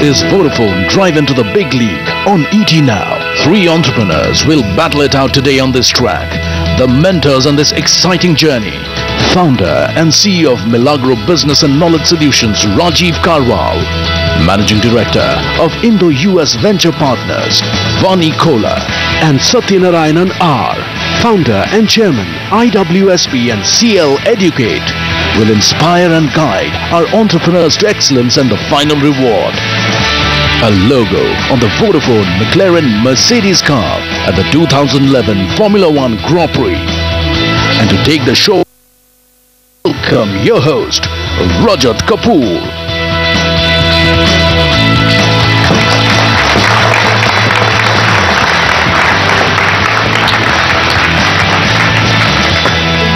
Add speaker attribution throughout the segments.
Speaker 1: is Vodafone Drive into the big league on ET Now. 3 entrepreneurs will battle it out today on this track. The mentors on this exciting journey. Founder and CEO of Milagro Business and Knowledge Solutions, Rajiv Karwal. Managing Director of Indo-US Venture Partners, Vani Kola. And Satya Narayanan R, Founder and Chairman, IWSP and CL Educate, will inspire and guide our entrepreneurs to excellence and the final reward. A logo on the Vodafone McLaren Mercedes car at the 2011 Formula One Grand Prix. And to take the show, welcome your host, Rajat Kapoor.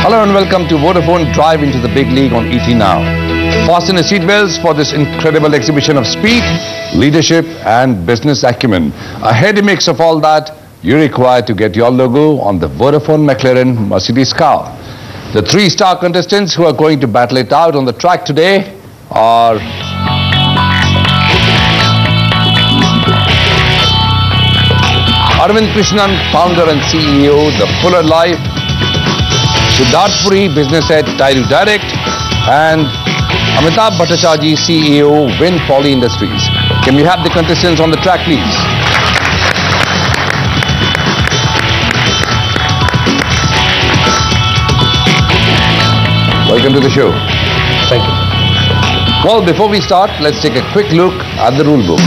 Speaker 2: Hello and welcome to Vodafone Drive into the big league on ET Now. Fasten your seatbelts for this incredible exhibition of speed, leadership and business acumen. A heady mix of all that you require to get your logo on the Vodafone McLaren Mercedes car. The 3 star contestants who are going to battle it out on the track today are Arvind Krishnan, founder and CEO, The Fuller Life; Siddharth Puri, business head, Tyru Direct; and Amitabh Bhattacharjee, CEO, Win Poly Industries. Can we have the contestants on the track, please? Welcome to the show.
Speaker 3: Thank you.
Speaker 2: Well, before we start, let's take a quick look at the rule book.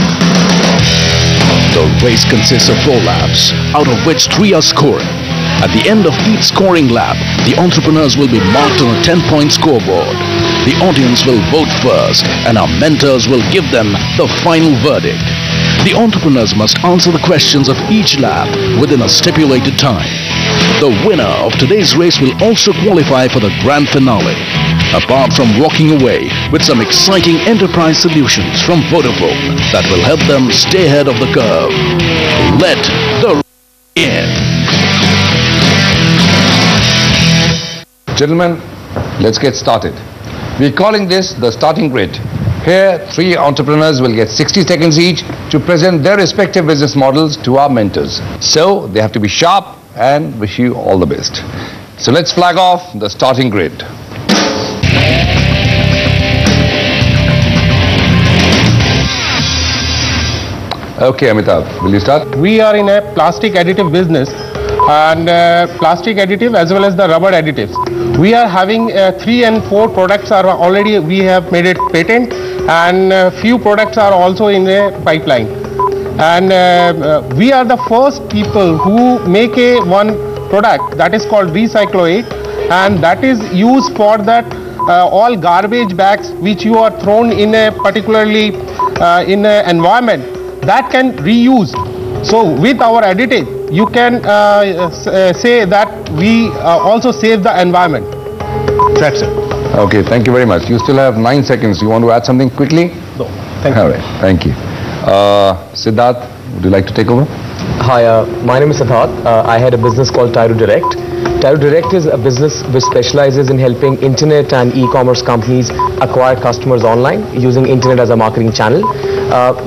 Speaker 1: The race consists of 4 laps, out of which 3 are scoring. At the end of each scoring lap, the entrepreneurs will be marked on a 10-point scoreboard. The audience will vote first and our mentors will give them the final verdict. The entrepreneurs must answer the questions of each lap within a stipulated time. The winner of today's race will also qualify for the grand finale. Apart from walking away with some exciting enterprise solutions from Vodafone that will help them stay ahead of the curve. Let the race in.
Speaker 2: Gentlemen, let's get started. We're calling this the starting grid. Here, 3 entrepreneurs will get 60 seconds each to present their respective business models to our mentors. So, they have to be sharp and wish you all the best. So, let's flag off the starting grid. Okay, Amitabh, will you start?
Speaker 3: We are in a plastic additive business, and plastic additive as well as the rubber additives. We are having 3 and 4 products are already, we have made it patent, and few products are also in the pipeline. And we are the first people who make one product that is called Recycloate, and that is used for that all garbage bags which you are thrown in a particularly in an environment that can reuse. So with our additive, you can say that we also save the environment. That's it.
Speaker 2: Okay, thank you very much. You still have 9 seconds. You want to add something quickly?
Speaker 3: No, thank you.
Speaker 2: All right, thank you. Siddharth, would you like to take over?
Speaker 4: Hi, my name is Siddharth. I had a business called Tyru Direct. Tyru Direct is a business which specializes in helping internet and e-commerce companies acquire customers online using internet as a marketing channel.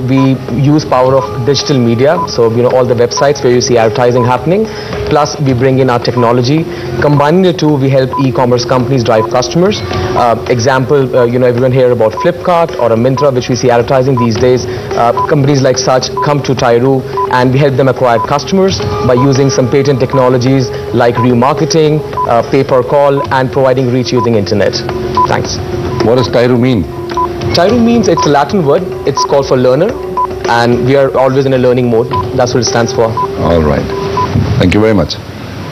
Speaker 4: We use power of digital media, so all the websites where you see advertising happening, plus we bring in our technology. Combining the two, we help e-commerce companies drive customers. Example, everyone hear about Flipkart or a Myntra, which we see advertising these days. Companies like such come to Tyru and we help them acquire customers by using some patent technologies like remarketing, pay-per-call, and providing reach using internet. Thanks.
Speaker 2: What does Tyru mean?
Speaker 4: Tyru means, it's a Latin word, it's called for learner, and we are always in a learning mode. That's what it stands for.
Speaker 2: All right. Thank you very much.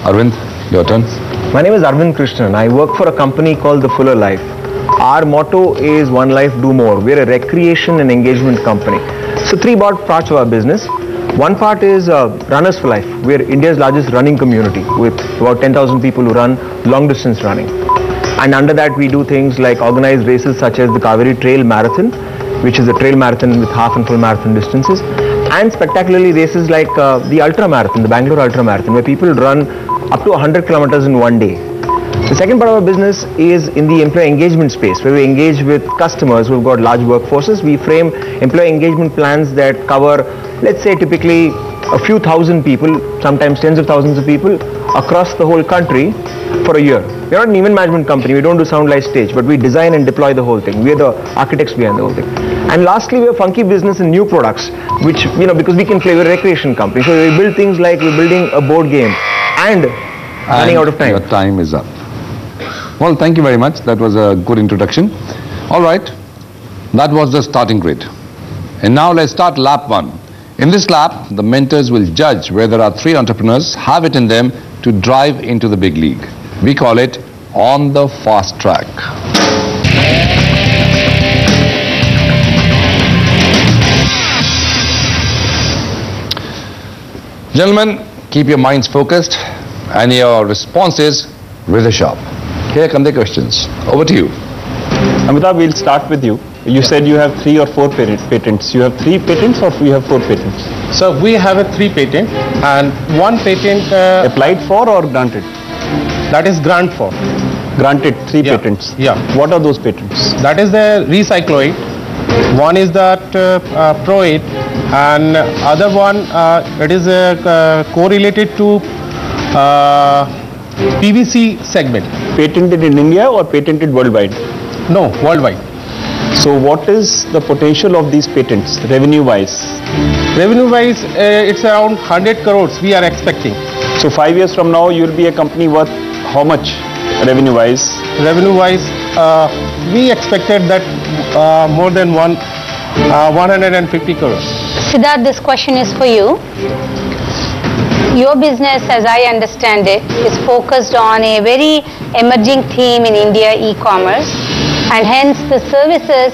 Speaker 2: Arvind, your turn.
Speaker 5: My name is Arvind Krishnan. I work for a company called The Fuller Life. Our motto is One Life Do More. We're a recreation and engagement company. So 3 broad parts of our business. One part is Runners for Life. We're India's largest running community with about 10,000 people who run long distance running. And under that we do things like organize races such as the Kaveri Trail Marathon, which is a trail marathon with half and full marathon distances, and spectacularly races like the Ultra Marathon, the Bangalore Ultra Marathon, where people run up to 100 kilometers in one day. The second part of our business is in the employee engagement space, where we engage with customers who've got large workforces. We frame employee engagement plans that cover, let's say, typically a few thousand people, sometimes tens of thousands of people across the whole country for a year. We're not an event management company. We don't do sound light stage, but we design and deploy the whole thing. We're the architects behind the whole thing. And lastly, we're funky business in new products, which, because we can play, we're a recreation company. So we build things like we're building a board game and running out of time.
Speaker 2: Your time is up. Well, thank you very much. That was a good introduction. All right. That was the starting grid. And now let's start lap 1. In this lap, the mentors will judge whether our 3 entrepreneurs have it in them to drive into the big league. We call it on the fast track. Gentlemen, keep your minds focused and your responses razor sharp. Here come the questions. Over to you.
Speaker 6: Amitabh, we'll start with you. You said you have 3 or 4 patents. You have 3 patents or you have 4 patents?
Speaker 3: So we have a 3 patent and 1 patent
Speaker 6: Applied for or granted?
Speaker 3: that is grant for.
Speaker 6: Granted 3
Speaker 3: Yeah.
Speaker 6: patents.
Speaker 3: Yeah.
Speaker 6: What are those patents?
Speaker 3: That is the recycloid. One is that proate, and other one it is correlated to PVC segment.
Speaker 6: Patented in India or patented worldwide?
Speaker 3: No, worldwide.
Speaker 6: So what is the potential of these patents revenue wise?
Speaker 3: Revenue wise, it's around 100 crores we are expecting.
Speaker 6: So 5 years from now you will be a company worth how much revenue wise?
Speaker 3: Revenue wise, we expected that more than 150 crores.
Speaker 7: Siddharth, this question is for you. Your business, as I understand it, is focused on a very emerging theme in India, e-commerce, and hence the services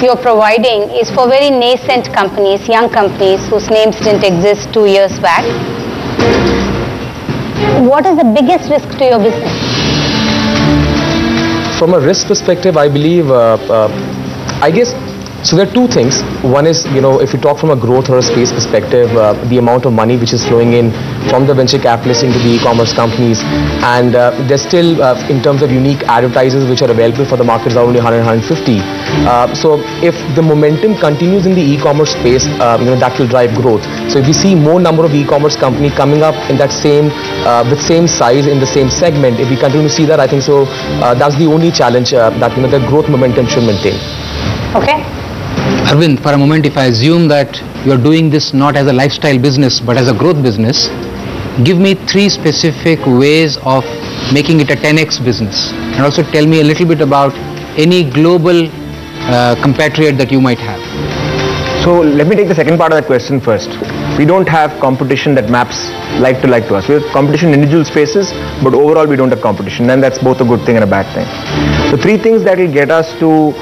Speaker 7: you're providing is for very nascent companies, young companies whose names didn't exist 2 years back. What is the biggest risk to your business?
Speaker 4: From a risk perspective, I believe, I guess, so there are 2 things. One is, if you talk from a growth or a space perspective, the amount of money which is flowing in from the venture capitalists into the e-commerce companies, and there's still, in terms of unique advertisers which are available for the markets, are only 100, 150. So if the momentum continues in the e-commerce space, that will drive growth. So if we see more number of e-commerce company coming up in that same, with same size in the same segment, if we continue to see that, I think so, that's the only challenge that, the growth momentum should maintain.
Speaker 7: Okay.
Speaker 8: Arvind, for a moment, if I assume that you are doing this not as a lifestyle business but as a growth business, give me 3 specific ways of making it a 10x business, and also tell me a little bit about any global compatriot that you might have.
Speaker 5: So let me take the second part of that question first. We don't have competition that maps like to us. We have competition in individual spaces, but overall we don't have competition, and that's both a good thing and a bad thing. So 3 things that will get us to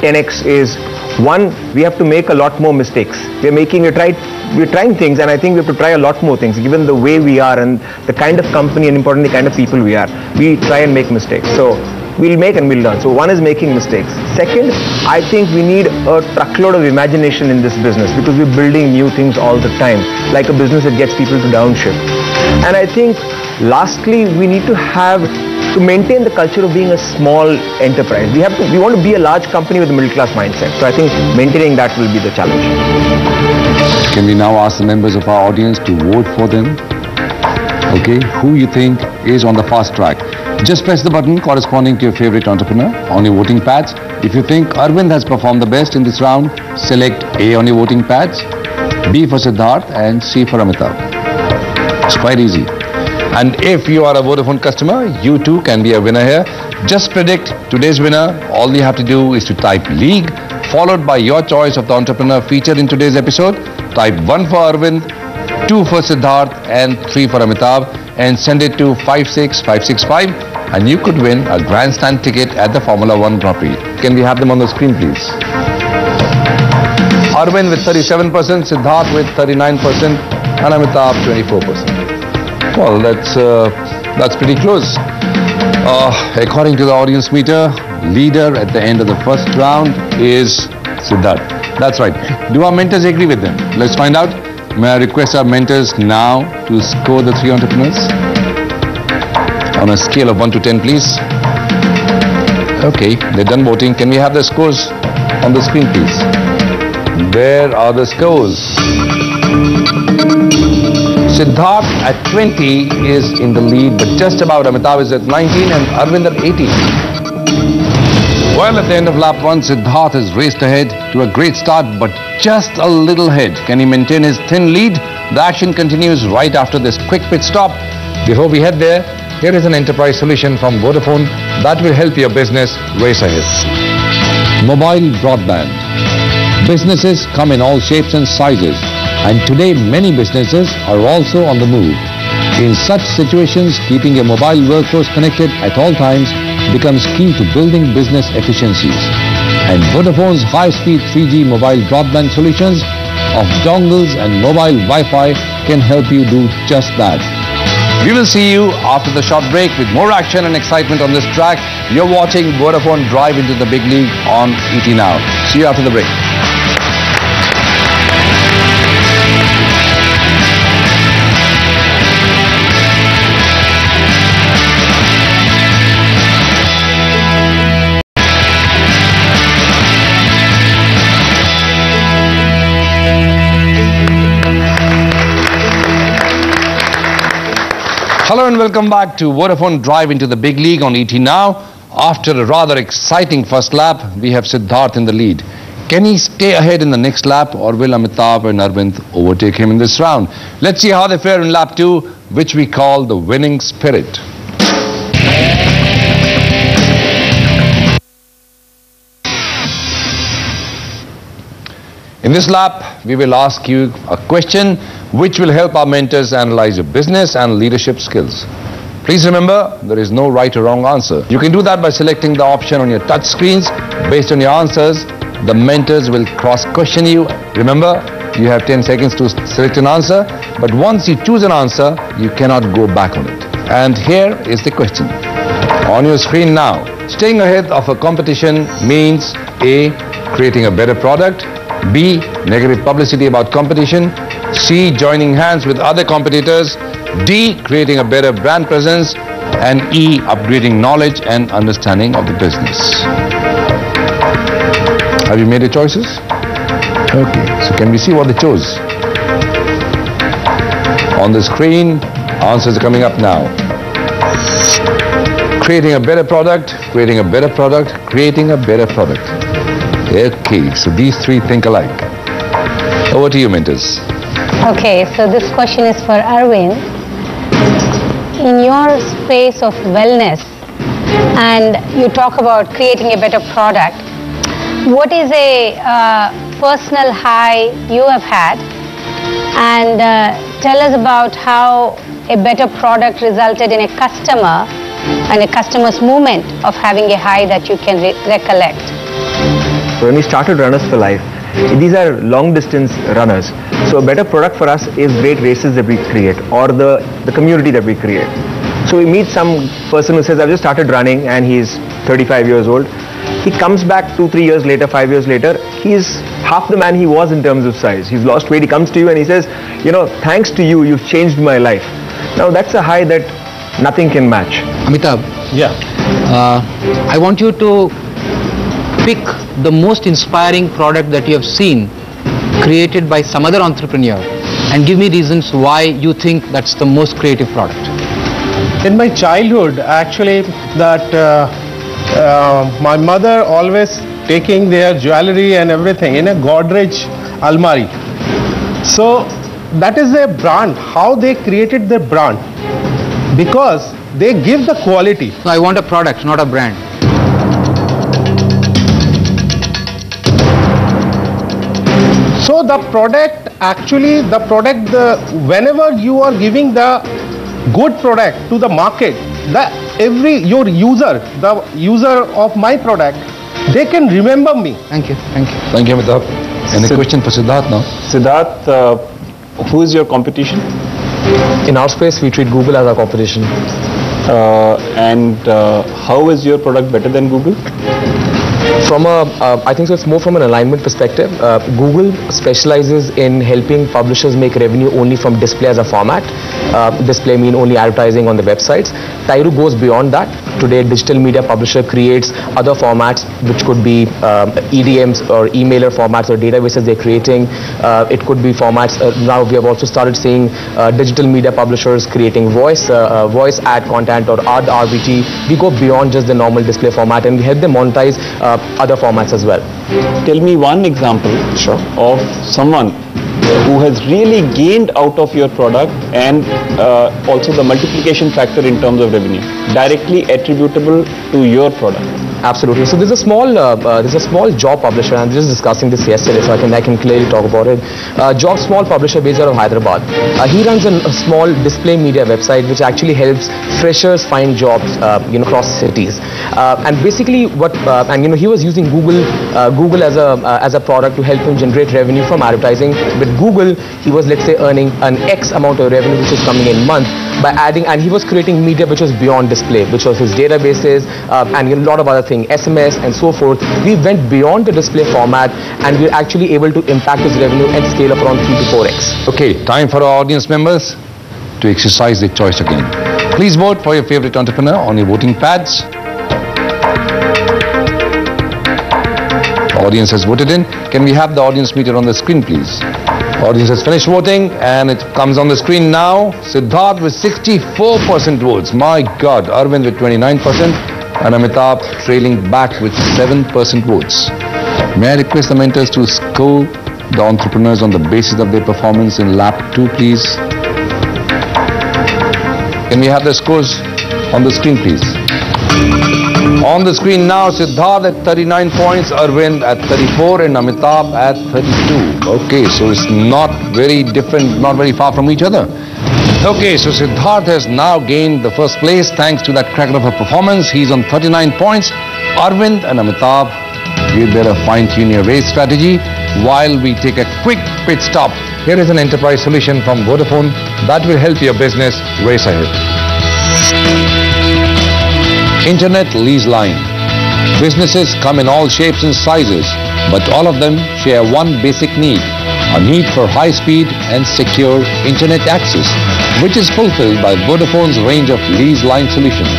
Speaker 5: 10x is, 1, we have to make a lot more mistakes. We're trying things, and I think we have to try a lot more things given the way we are and the kind of company and importantly the kind of people we are. We try and make mistakes. So we'll make and we'll learn. So 1 is making mistakes. Second, I think we need a truckload of imagination in this business because we're building new things all the time, like a business that gets people to downshift. And I think lastly, we need to maintain the culture of being a small enterprise. We want to be a large company with a middle class mindset. So I think maintaining that will be the challenge.
Speaker 2: Can we now ask the members of our audience to vote for them? Okay, who you think is on the fast track? Just press the button corresponding to your favorite entrepreneur on your voting pads. If you think Arvind has performed the best in this round, select A on your voting pads, B for Siddharth, and C for Amitabh. It's quite easy. And if you are a Vodafone customer, you too can be a winner here. Just predict today's winner. All you have to do is to type league, followed by your choice of the entrepreneur featured in today's episode. Type 1 for Arvind, 2 for Siddharth, and 3 for Amitabh, and send it to 56565, and you could win a grandstand ticket at the Formula 1 Grand Prix. Can we have them on the screen, please? Arvind with 37%, Siddharth with 39%, and Amitabh 24%. Well, that's pretty close. According to the audience meter, leader at the end of the first round is Siddharth. That's right. Do our mentors agree with them? Let's find out. May I request our mentors now to score the 3 entrepreneurs? On a scale of 1 to 10, please. Okay, they're done voting. Can we have the scores on the screen, please? There are the scores. Siddharth at 20 is in the lead, but just about. Amitabh is at 19 and Arvind at 18. Well, at the end of lap 1, Siddharth has raced ahead to a great start, but just a little ahead. Can he maintain his thin lead? The action continues right after this quick pit stop. Before we head there, here is an enterprise solution from Vodafone that will help your business race ahead. Mobile broadband. Businesses come in all shapes and sizes, and today many businesses are also on the move. In such situations, keeping a mobile workforce connected at all times becomes key to building business efficiencies. And Vodafone's high-speed 3G mobile broadband solutions of dongles and mobile Wi-Fi can help you do just that. We will see you after the short break with more action and excitement on this track. You're watching Vodafone Drive into the Big League on ET Now. See you after the break. Hello and welcome back to Vodafone Drive into the Big League on ET Now. After a rather exciting first lap, we have Siddharth in the lead. Can he stay ahead in the next lap, or will Amitabh and Arvind overtake him in this round? Let's see how they fare in lap 2, which we call the winning spirit. In this lap, we will ask you a question which will help our mentors analyze your business and leadership skills. Please remember, there is no right or wrong answer. You can do that by selecting the option on your touch screens. Based on your answers, the mentors will cross-question you. Remember, you have 10 seconds to select an answer, but once you choose an answer, you cannot go back on it. And here is the question. On your screen now, staying ahead of a competition means A, creating a better product, B, negative publicity about competition, C, joining hands with other competitors, D, creating a better brand presence, and E, upgrading knowledge and understanding of the business. Have you made your choices? Okay, so can we see what they chose? On the screen, answers are coming up now. Creating a better product, creating a better product, creating a better product. Okay, so these three think alike. Over to you, mentors.
Speaker 7: Okay, so this question is for Arvind. In your space of wellness, and you talk about creating a better product, what is a personal high you have had? And tell us about how a better product resulted in a customer and a customer's moment of having a high that you can recollect.
Speaker 5: So when we started Runners for Life, these are long distance runners. So a better product for us is great races that we create, or the community that we create. So we meet some person who says, I've just started running, and he's 35 years old. He comes back 2-3 years later, 5 years later, he's half the man he was in terms of size. He's lost weight. He comes to you and he says, you know, thanks to you, you've changed my life. Now that's a high that nothing can match.
Speaker 8: Amitabh,
Speaker 3: Yeah.
Speaker 8: I want you to pick the most inspiring product that you have seen created by some other entrepreneur and give me reasons why you think that's the most creative product.
Speaker 3: In my childhood, actually, that my mother always taking their jewelry and everything in a Godrej almari. So that is their brand, how they created their brand, because they give the quality.
Speaker 8: No, I want a product, not a brand.
Speaker 3: So the product, actually whenever you are giving the good product to the market, your user, the user of my product, they can remember me.
Speaker 8: Thank you, thank you.
Speaker 2: Thank you, Amitabh. And a question for Siddharth now.
Speaker 6: Siddharth, who is your competition?
Speaker 4: In our space, we treat Google as our competition.
Speaker 6: And how is your product better than Google?
Speaker 4: From I think so it's more from an alignment perspective. Google specializes in helping publishers make revenue only from display as a format. Display mean only advertising on the websites. Tyro goes beyond that. Today, digital media publisher creates other formats, which could be EDMs or emailer formats or databases they're creating. It could be formats. Now we have also started seeing digital media publishers creating voice ad content or ad RBT. We go beyond just the normal display format, and we help them monetize other formats as well.
Speaker 6: Tell me one example of someone who has really gained out of your product and also the multiplication factor in terms of revenue, directly attributable to your product.
Speaker 4: Absolutely. So there's a small job publisher. I'm just discussing this yesterday, so I can clearly talk about it. Small publisher based out of Hyderabad. He runs a small display media website which actually helps freshers find jobs, across cities. And basically, he was using Google as a product to help him generate revenue from advertising. With Google, he was, let's say, earning an X amount of revenue which was coming in month by adding, and he was creating media which was beyond display, which was his databases and a lot of other things, SMS and so forth. We went beyond the display format, and we're actually able to impact his revenue and scale up around 3 to 4x.
Speaker 2: Okay, time for our audience members to exercise their choice again. Please vote for your favorite entrepreneur on your voting pads. Audience has voted in. Can we have the audience meter on the screen, please? Audience has finished voting, and it comes on the screen now. Siddharth with 64% votes. My God. Arvind with 29%. And Amitabh trailing back with 7% votes. May I request the mentors to score the entrepreneurs on the basis of their performance in lap 2, please? Can we have the scores on the screen, please? On the screen now, Siddharth at 39 points, Arvind at 34, and Amitabh at 32. Okay, so it's not very different, not very far from each other. Okay, so Siddharth has now gained the first place thanks to that cracker of a performance. He's on 39 points. Arvind and Amitabh, you better fine-tune your race strategy while we take a quick pit stop. Here is an enterprise solution from Vodafone that will help your business race ahead. Internet lease line. Businesses come in all shapes and sizes, but all of them share one basic need, a need for high-speed and secure internet access, which is fulfilled by Vodafone's range of lease line solutions.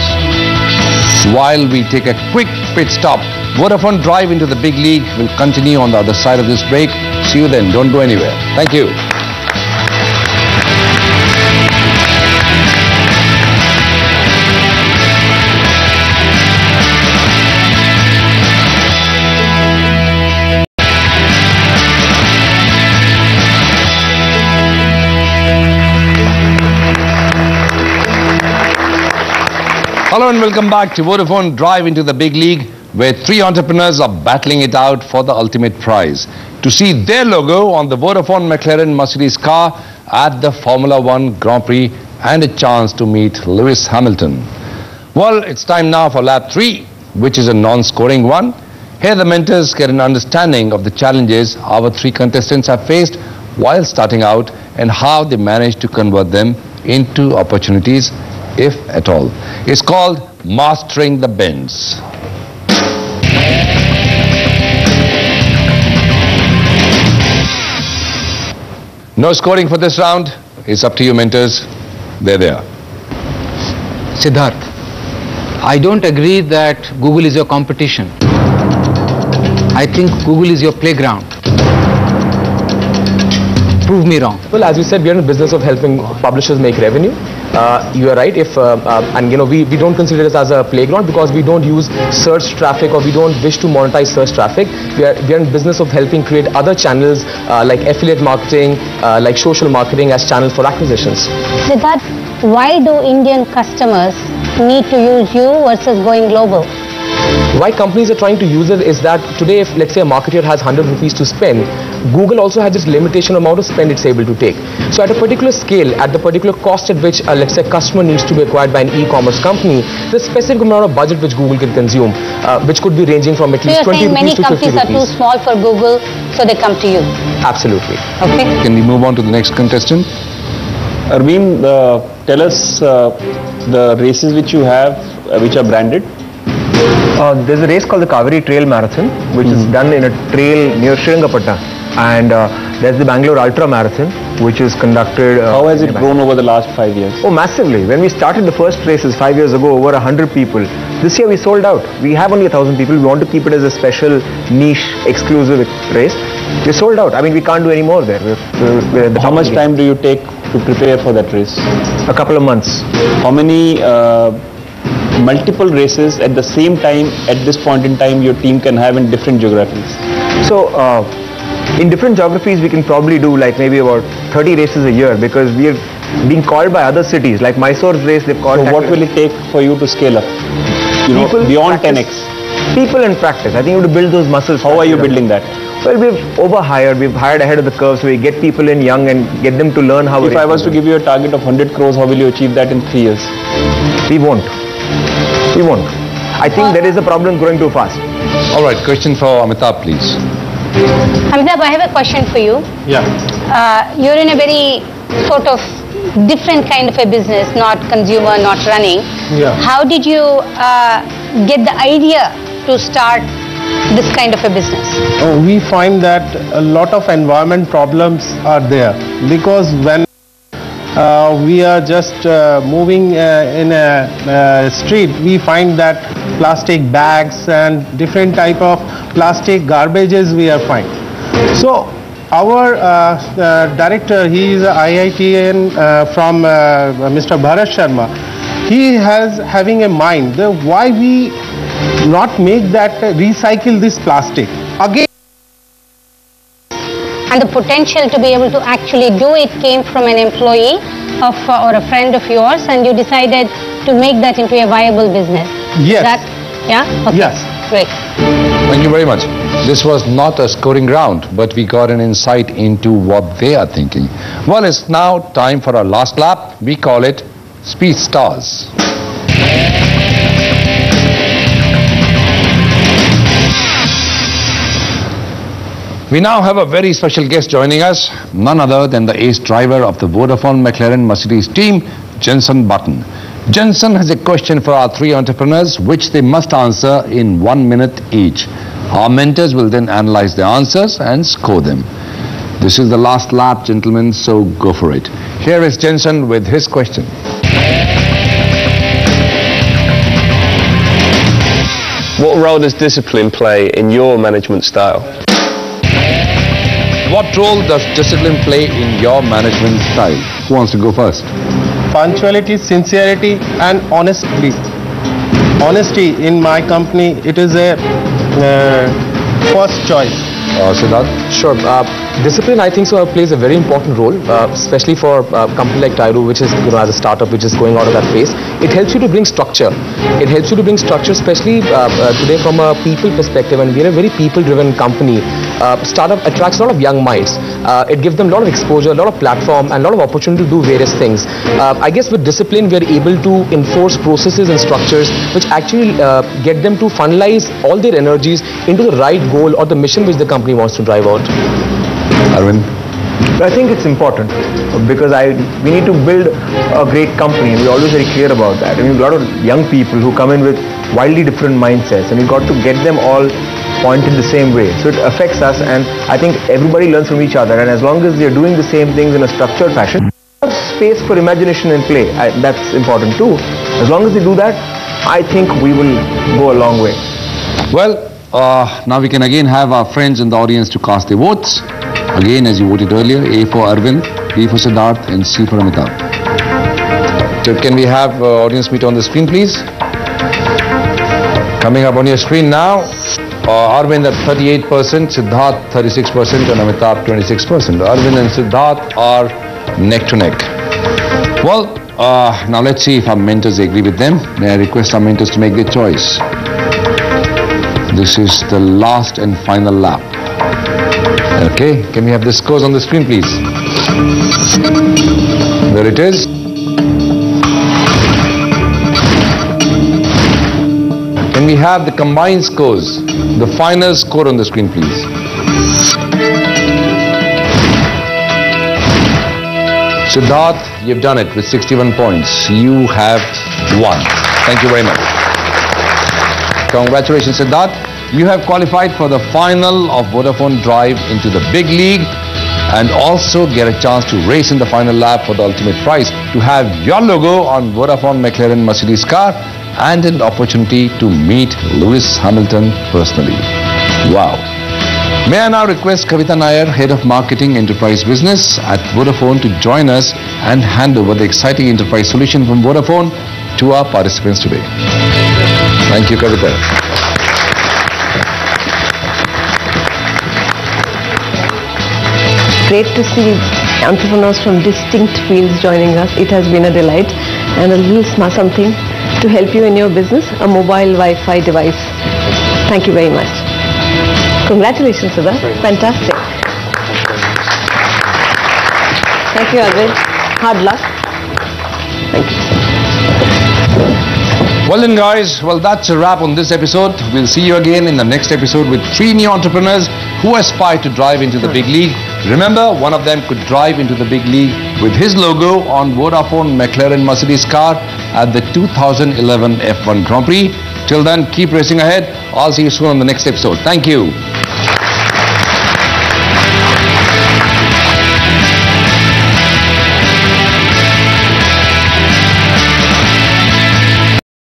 Speaker 2: While we take a quick pit stop, Vodafone Drive into the Big League will continue on the other side of this break. See you then. Don't go anywhere. Thank you. Hello and welcome back to Vodafone Drive into the Big League, where 3 entrepreneurs are battling it out for the ultimate prize, to see their logo on the Vodafone McLaren Mercedes car at the Formula 1 Grand Prix and a chance to meet Lewis Hamilton. Well, it's time now for lap 3, which is a non-scoring one. Here the mentors get an understanding of the challenges our 3 contestants have faced while starting out and how they managed to convert them into opportunities, if at all. It's called Mastering the Bends. No scoring for this round. It's up to you, mentors. There they are.
Speaker 8: Siddharth, I don't agree that Google is your competition. I think Google is your playground. Prove me wrong.
Speaker 4: Well, as you said, we are in the business of helping publishers make revenue. You are right. We don't consider this as a playground because we don't use search traffic, or we don't wish to monetize search traffic. We are in the business of helping create other channels like affiliate marketing, like social marketing as channels for acquisitions.
Speaker 7: Siddharth, why do Indian customers need to use you versus going global?
Speaker 4: Why companies are trying to use it is that today, if let's say a marketer has 100 rupees to spend, Google also has this limitation amount of spend it's able to take. So at a particular scale, at the particular cost at which let's say a customer needs to be acquired by an e-commerce company, there's a specific amount of budget which Google can consume, which could be ranging from at least 20 rupees to 50 rupees.
Speaker 7: Many companies are too small for Google, so they come to you.
Speaker 4: Absolutely.
Speaker 7: Okay.
Speaker 2: Can we move on to the next contestant?
Speaker 6: Arvind, tell us the races which you have, which are branded.
Speaker 5: There's a race called the Kaveri Trail Marathon, which is done in a trail near Srirangapatna. And there's the Bangalore Ultra Marathon, which is conducted...
Speaker 6: How has it grown over the last 5 years?
Speaker 5: Oh, massively. When we started the first races 5 years ago, over 100 people. This year we sold out. We have only 1,000 people. We want to keep it as a special, niche, exclusive race. We sold out. I mean, we can't do any more there. We're
Speaker 6: How much time do you take to prepare for that race?
Speaker 5: A couple of months.
Speaker 6: How many multiple races at the same time, at this point in time, your team can have in different geographies?
Speaker 5: So, in different geographies, we can probably do like maybe about 30 races a year, because we are being called by other cities. Like Mysore's race, they've called...
Speaker 6: So what will it take for you to scale up? You know, beyond 10x?
Speaker 5: People and practice. I think you have to build those muscles.
Speaker 6: How are you building that?
Speaker 5: Well, we've overhired. We've hired ahead of the curve, so we get people in young and get them to learn how...
Speaker 6: If I was to give you a target of 100 crores, how will you achieve that in 3 years?
Speaker 5: We won't. We won't. I think there is a problem growing too fast.
Speaker 2: All right, question for Amitabh, please.
Speaker 7: Amitabh, I have a question for you.
Speaker 3: Yeah.
Speaker 7: You're in a very sort of different kind of a business, not consumer, not running.
Speaker 3: Yeah.
Speaker 7: How did you get the idea to start this kind of a business?
Speaker 3: We find that a lot of environment problems are there, because when we are just moving in a street, we find that plastic bags and different type of plastic garbages we are finding. So our director, he is a IITian from Mr. Bharat Sharma. He has having a mind that why we not make that recycle this plastic again.
Speaker 7: And the potential to be able to actually do it came from an employee of or a friend of yours, and you decided to make that into a viable business.
Speaker 3: Yes.
Speaker 7: Yeah? Okay.
Speaker 3: Yes.
Speaker 7: Great.
Speaker 2: Thank you very much. This was not a scoring round, but we got an insight into what they are thinking. Well, it's now time for our last lap. We call it Speed Stars. We now have a very special guest joining us, none other than the ace driver of the Vodafone McLaren Mercedes team, Jensen Button. Jensen has a question for our three entrepreneurs, which they must answer in 1 minute each. Our mentors will then analyze the answers and score them. This is the last lap, gentlemen, so go for it. Here is Jensen with his question.
Speaker 9: What role does discipline play in your management style?
Speaker 2: What role does discipline play in your management style? Who wants to go first?
Speaker 3: Punctuality, sincerity and honesty. Honesty in my company, it is a first choice.
Speaker 2: Siddharth?
Speaker 4: Sure. Discipline, I think so, plays a very important role, especially for a company like Tyro, which is, as a startup, which is going out of that phase. It helps you to bring structure. It helps you to bring structure, especially today from a people perspective, and we're a very people-driven company. Startup attracts a lot of young minds. It gives them a lot of exposure, a lot of platform, and a lot of opportunity to do various things. I guess with discipline, we're able to enforce processes and structures which actually get them to funnelize all their energies into the right goal or the mission which the company wants to drive out.
Speaker 2: Arvind?
Speaker 5: I think it's important because we need to build a great company, and we're always very clear about that. I mean, a lot of young people who come in with wildly different mindsets, and we've got to get them all pointed the same way. So it affects us, and I think everybody learns from each other, and as long as they're doing the same things in a structured fashion, space for imagination and play, that's important too. As long as they do that, I think we will go a long way.
Speaker 2: Well, now we can again have our friends in the audience to cast their votes. Again, as you voted earlier, A for Arvind, B for Siddharth, and C for Amitabh. So can we have audience meet on the screen, please? Coming up on your screen now, Arvind at 38%, Siddharth 36%, and Amitabh 26%. Arvind and Siddharth are neck to neck. Well, now let's see if our mentors agree with them. May I request our mentors to make their choice. This is the last and final lap. Okay, can we have the scores on the screen, please? There it is. Can we have the combined scores, the final score on the screen, please? Siddharth, you've done it with 61 points. You have won. Thank you very much. Congratulations, Siddharth. You have qualified for the final of Vodafone Drive into the big league and also get a chance to race in the final lap for the ultimate prize, to have your logo on Vodafone McLaren Mercedes car and an opportunity to meet Lewis Hamilton personally. Wow. May I now request Kavita Nair, Head of Marketing Enterprise Business at Vodafone, to join us and hand over the exciting enterprise solution from Vodafone to our participants today. Thank you, Kavita.
Speaker 10: Great to see entrepreneurs from distinct fields joining us. It has been a delight, and a little something to help you in your business, a mobile Wi-Fi device. Thank you very much. Congratulations, Sudha. Fantastic. Thank you, Arvind. Hard luck. Thank you.
Speaker 2: Well then, guys, that's a wrap on this episode. We'll see you again in the next episode with 3 new entrepreneurs who aspire to drive into the big league. Remember, one of them could drive into the big league with his logo on Vodafone McLaren Mercedes car at the 2011 F1 Grand Prix. Till then, keep racing ahead. I'll see you soon on the next episode. Thank you.